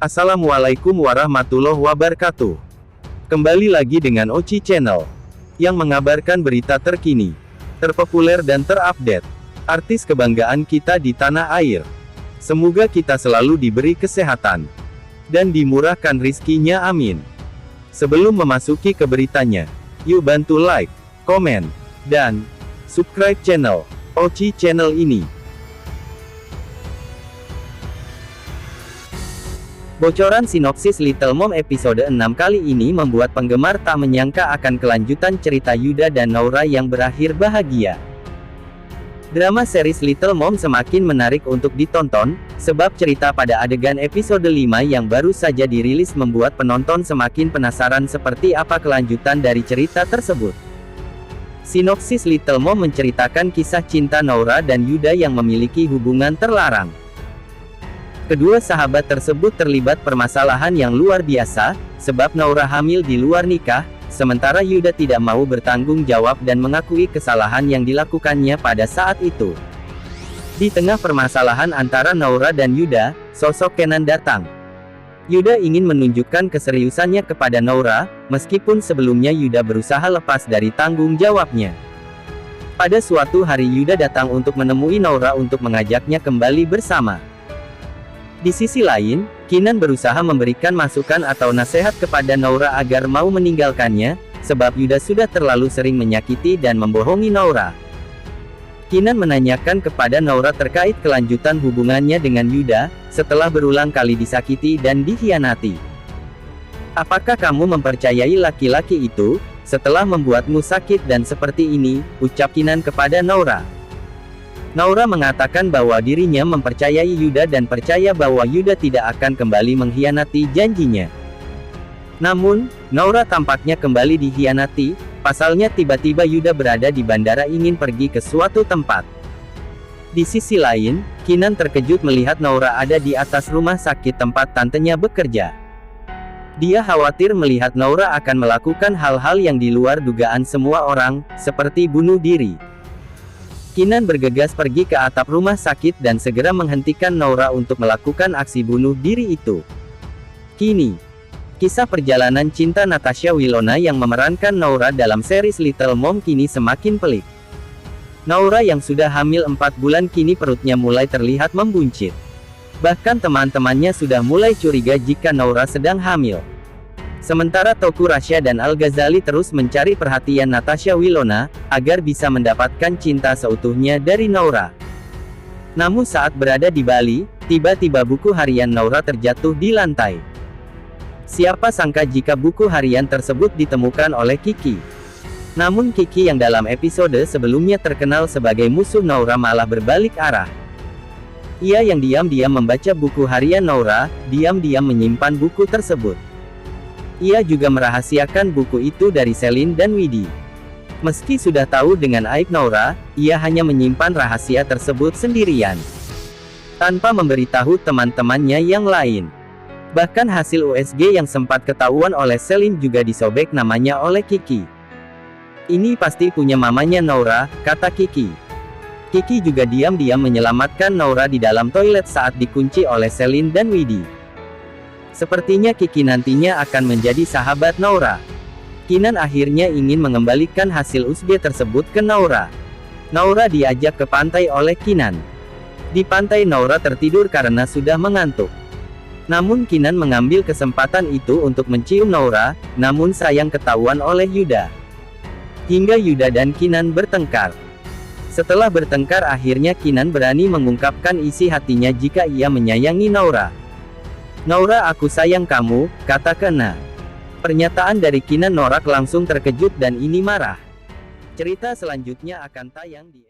Assalamualaikum warahmatullahi wabarakatuh. Kembali lagi dengan Ochi Channel, yang mengabarkan berita terkini, terpopuler dan terupdate, artis kebanggaan kita di tanah air. Semoga kita selalu diberi kesehatan, dan dimurahkan rizkinya, amin. Sebelum memasuki ke beritanya, yuk bantu like, komen, dan subscribe channel Ochi Channel ini. Bocoran sinopsis Little Mom episode 6 kali ini membuat penggemar tak menyangka akan kelanjutan cerita Yuda dan Noura yang berakhir bahagia. Drama series Little Mom semakin menarik untuk ditonton, sebab cerita pada adegan episode 5 yang baru saja dirilis membuat penonton semakin penasaran seperti apa kelanjutan dari cerita tersebut. Sinopsis Little Mom menceritakan kisah cinta Noura dan Yuda yang memiliki hubungan terlarang. Kedua sahabat tersebut terlibat permasalahan yang luar biasa, sebab Noura hamil di luar nikah, sementara Yuda tidak mau bertanggung jawab dan mengakui kesalahan yang dilakukannya pada saat itu. Di tengah permasalahan antara Noura dan Yuda, sosok Kenan datang. Yuda ingin menunjukkan keseriusannya kepada Noura, meskipun sebelumnya Yuda berusaha lepas dari tanggung jawabnya. Pada suatu hari Yuda datang untuk menemui Noura untuk mengajaknya kembali bersama. Di sisi lain, Kinan berusaha memberikan masukan atau nasihat kepada Noura agar mau meninggalkannya, sebab Yuda sudah terlalu sering menyakiti dan membohongi Noura. Kinan menanyakan kepada Noura terkait kelanjutan hubungannya dengan Yuda, setelah berulang kali disakiti dan dikhianati. "Apakah kamu mempercayai laki-laki itu, setelah membuatmu sakit dan seperti ini?" ucap Kinan kepada Noura. Noura mengatakan bahwa dirinya mempercayai Yuda dan percaya bahwa Yuda tidak akan kembali mengkhianati janjinya. Namun, Noura tampaknya kembali dikhianati, pasalnya tiba-tiba Yuda berada di bandara ingin pergi ke suatu tempat. Di sisi lain, Kinan terkejut melihat Noura ada di atas rumah sakit tempat tantenya bekerja. Dia khawatir melihat Noura akan melakukan hal-hal yang di luar dugaan semua orang, seperti bunuh diri. Kinan bergegas pergi ke atap rumah sakit dan segera menghentikan Noura untuk melakukan aksi bunuh diri itu. Kini, kisah perjalanan cinta Natasha Wilona yang memerankan Noura dalam series Little Mom kini semakin pelik. Noura yang sudah hamil 4 bulan kini perutnya mulai terlihat membuncit. Bahkan teman-temannya sudah mulai curiga jika Noura sedang hamil. Sementara Teuku Rasya dan Al-Ghazali terus mencari perhatian Natasha Wilona, agar bisa mendapatkan cinta seutuhnya dari Noura. Namun saat berada di Bali, tiba-tiba buku harian Noura terjatuh di lantai. Siapa sangka jika buku harian tersebut ditemukan oleh Kiki. Namun Kiki yang dalam episode sebelumnya terkenal sebagai musuh Noura malah berbalik arah. Ia yang diam-diam membaca buku harian Noura, diam-diam menyimpan buku tersebut. Ia juga merahasiakan buku itu dari Selin dan Widi. Meski sudah tahu dengan aib Noura, ia hanya menyimpan rahasia tersebut sendirian, tanpa memberitahu teman-temannya yang lain. Bahkan hasil USG yang sempat ketahuan oleh Selin juga disobek namanya oleh Kiki. "Ini pasti punya mamanya Noura," kata Kiki. Kiki juga diam-diam menyelamatkan Noura di dalam toilet saat dikunci oleh Selin dan Widi. Sepertinya Kiki nantinya akan menjadi sahabat Noura. Kinan akhirnya ingin mengembalikan hasil USG tersebut ke Noura. Noura diajak ke pantai oleh Kinan. Di pantai Noura tertidur karena sudah mengantuk. Namun Kinan mengambil kesempatan itu untuk mencium Noura, namun sayang ketahuan oleh Yuda. Hingga Yuda dan Kinan bertengkar. Setelah bertengkar akhirnya Kinan berani mengungkapkan isi hatinya jika ia menyayangi Noura. "Noura, aku sayang kamu," kata Kena. Pernyataan dari Kinan Noura langsung terkejut dan ini marah. Cerita selanjutnya akan tayang di